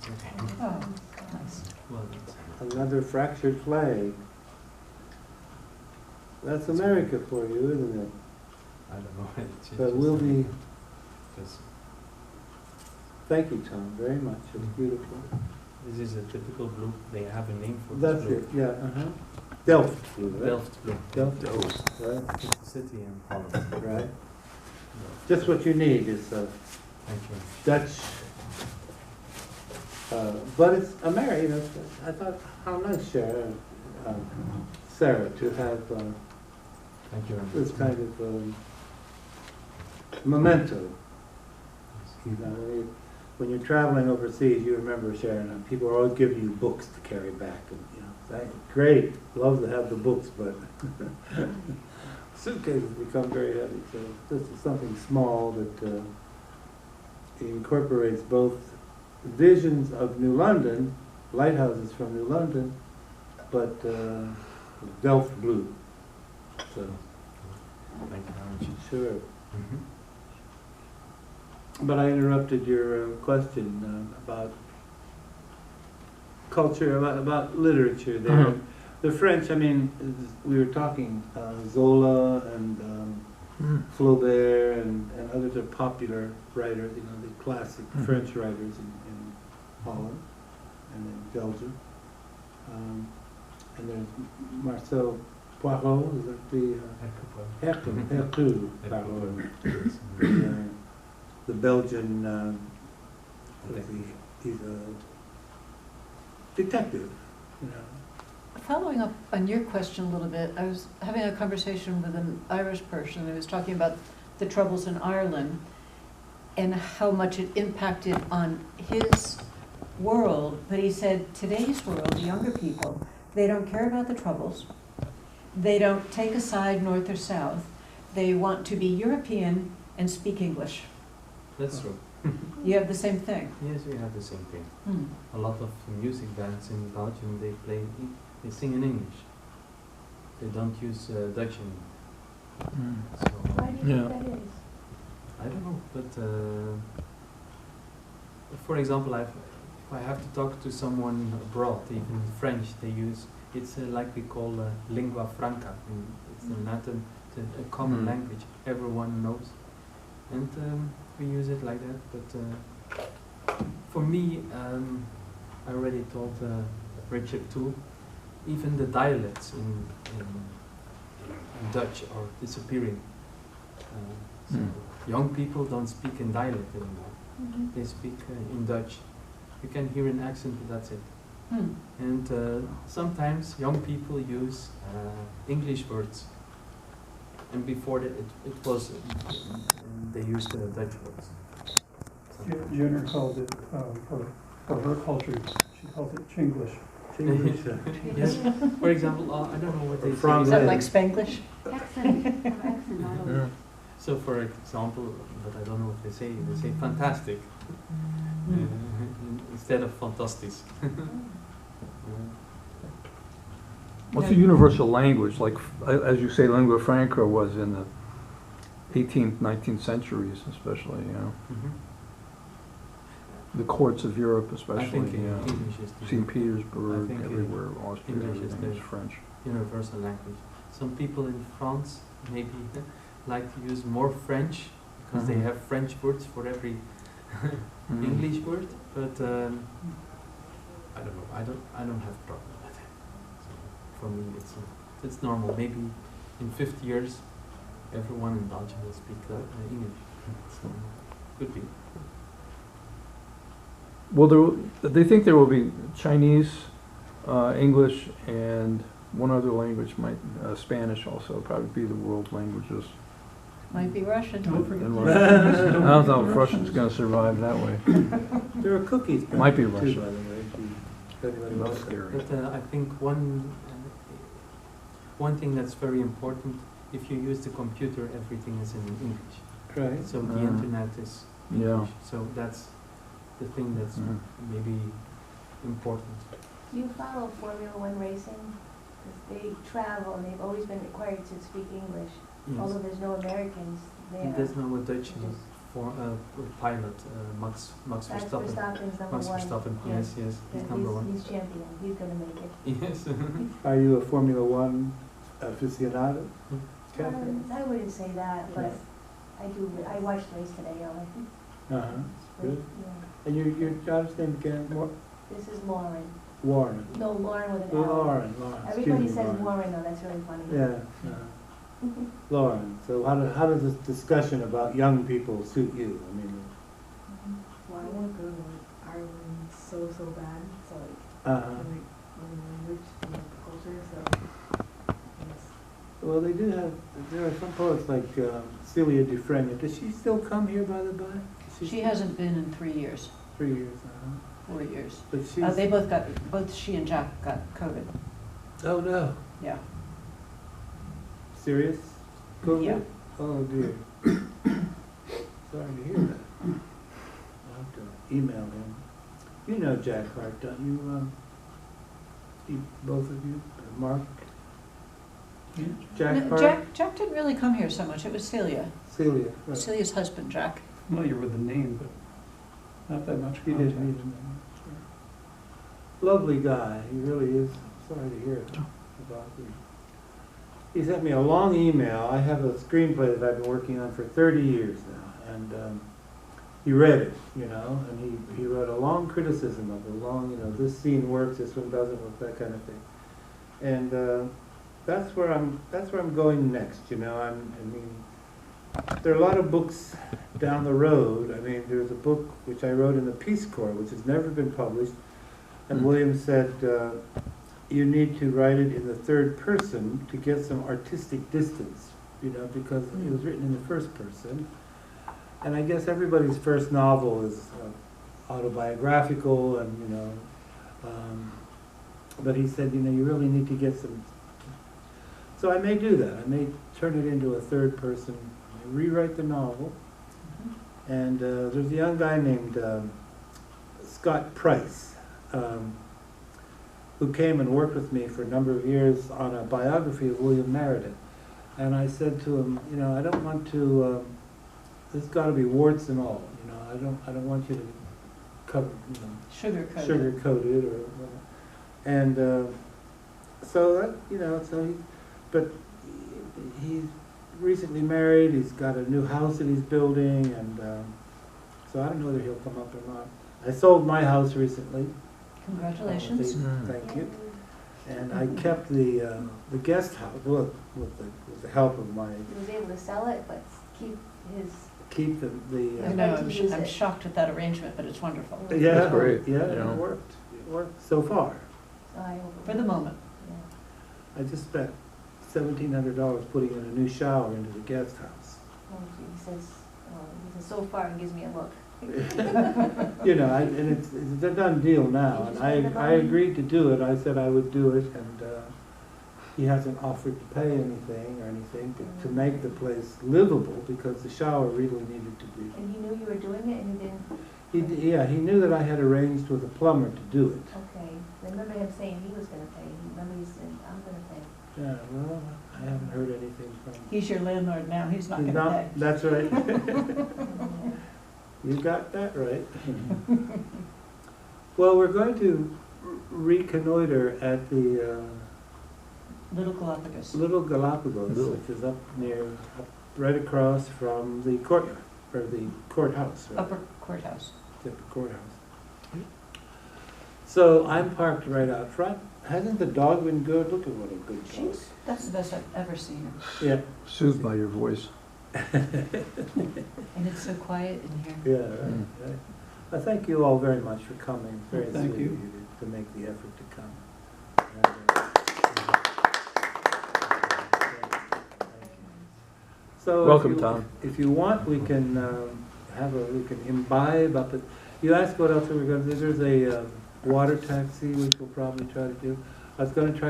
It's okay. Oh, nice. Well, Another fractured flag. That's America for you, isn't it? I don't know. But we'll be. Because Thank you, Tom, very much. It's beautiful. this is a typical blue. They have a name for That's this it. Yeah. Delft blue. blue. Right? Delft blue. Delft. Right. It's a city in Holland. Right. Delft. Just what you need is Thank you. Dutch. But it's America. You know, I thought how nice, Sarah, to have Thank you. this kind of memento. You know, when you're traveling overseas, you remember, Sharon, people are always giving you books to carry back. And, you know, great, love to have the books, but suitcases become very heavy. So this is something small that incorporates both visions of New London, lighthouses from New London, but Delft blue. So, Thank you very much. sure. Mm-hmm. But I interrupted your question about culture, about literature there. The French, I mean, we were talking Zola and Flaubert and others are popular writers, you know, the classic French writers in Holland and in Belgium. And there's Marcel Poirot, is that the Hercule Poirot. The Belgian, he's a detective, you know. Following up on your question a little bit, I was having a conversation with an Irish person who was talking about the Troubles in Ireland and how much it impacted on his world. But he said, today's world, the younger people, they don't care about the Troubles. They don't take a side north or south. They want to be European and speak English. That's true. You have the same thing. Yes, we have the same thing. Hmm. A lot of music bands in Belgium, they sing in English. They don't use Dutch anymore. So, Why do you think that is? I don't know, but for example, if I have to talk to someone abroad, even French, they use, it's like we call lingua franca. It's in Latin, a common language everyone knows. And we use it like that, but for me, I already told Richard too, even the dialects in Dutch are disappearing. So young people don't speak in dialect anymore. They speak in Dutch. You can hear an accent, but that's it. And sometimes young people use English words. And before that, it was, they used Dutch words. Jenner called it, for her culture, she called it Chinglish. Yes. For example, I don't know what they say. Is that like Spanglish? Accent. So for example, but I don't know what they say fantastic instead of fantastis. What's a universal language, like, as you say, lingua franca was in the 18th, 19th centuries, especially, you know. The courts of Europe, especially, I think yeah. English is the St. Petersburg, think everywhere, Austria, English is everything is the- French. universal language. Some people in France maybe like to use more French because they have French words for every English word, but I don't know. I don't have problem with it. So for me, it's normal. Maybe in 50 years, everyone in Belgium will speak English. So could be. Well, they think there will be Chinese, English, and one other language, Spanish also, probably be the world languages. Might be Russian. Don't forget And Russian. I don't know if Russian's going to survive that way. There are cookies. Might be too, Russian. by the way. if anybody That's wants them. scary. But I think one thing that's very important, if you use the computer, everything is in English. Right. So the internet is Yeah. English. So that's the thing that's maybe important. Do you follow Formula One racing? Because they travel and they've always been required to speak English. Yes. Although there's no Americans there. There's no Dutch. Which is pilot, Max Max Verstappen. Verstappen's number Max one. Verstappen, Yes. yes, he's Yeah, number one. He's champion, he's gonna make it. Yes. Are you a Formula One aficionado, Catherine? I wouldn't say that, but I watched the race today, Uh-huh, good. Yeah. And your daughter's name again, This is Lauren. Warren? No, Lauren with an L. Lauren, excuse Everybody me, says Lauren. Warren though, that's really funny. Yeah, Lauren, so how does this discussion about young people suit you? I mean, Well, I want to go to Ireland so bad. So like, uh-huh. learning language and culture. So yes. Well, they do have, there are some poets like Celia Dufresne. Does she still come here, by the by? She hasn't been in 3 years, 3 years, 4 years. But she's, They both she and Jack got COVID. oh no, Yeah. serious COVID? Yeah. Oh dear. Sorry to hear that. I'll have to email him. You know Jack Hart, don't you, both of you, Mark? Jack No, Hart? Jack didn't really come here so much. It was Celia. Celia, right. Celia's husband, Jack. Familiar with the name, but not that much He contact. didn't even know. Lovely guy, he really is. Sorry to hear about him. He sent me a long email. I have a screenplay that I've been working on for 30 years now, and he read it, and he wrote a long criticism of it, this scene works, this one doesn't work, that kind of thing. And that's where I'm going next, there are a lot of books down the road. I mean, there's a book which I wrote in the Peace Corps, which has never been published, and William said, you need to write it in the third person to get some artistic distance, because it was written in the first person. And I guess everybody's first novel is autobiographical, and but he said, you really need to get some. So I may do that. I may turn it into a third person, rewrite the novel. And there's a young guy named Scott Price, who came and worked with me for a number of years on a biography of William Meredith. And I said to him, I don't want to, this got to be warts and all, I don't want you to cover, sugar-coat it or whatever. And so that, but he's recently married, he's got a new house that he's building, and so I don't know whether he'll come up or not. I sold my house recently. Congratulations. Thank you. And I kept the guest house with the help of my. He was able to sell it, but keep the. I know, I'm shocked at that arrangement, but it's wonderful. Yeah, That's great. Yeah, Yeah. it worked. It worked so far. For the moment. I just spent $1,700 putting in a new shower into the guest house. He says, so far it gives me a look. And it's a done deal now, and I agreed to do it. I said I would do it, and he hasn't offered to pay anything to make the place livable, because the shower really needed to be. And he knew you were doing it, and he didn't? He knew that I had arranged with a plumber to do it. Okay. I remember him saying he was going to pay. Remember he said, I'm going to pay. Yeah, well, I haven't heard anything from him. He's your landlord now, he's not going to pay. That's right. You got that right. Well, we're going to reconnoiter at the Little Galapagos. Little Galapagos, which is up right across from the courtyard, or the courthouse. Right? Upper courthouse. The courthouse. So I'm parked right out front. Hasn't the dog been good? Look at what a good dog. That's the best I've ever seen her. Yeah. Soothed by your voice. And it's so quiet in here. Yeah, right. I thank you all very much for coming. Very Thank sweet of you. to make the effort to come. So Welcome, Tom. If you want, we can we can imbibe up at. You asked what else we were going to do. There's a water taxi, which we'll probably try to do. I was going to try to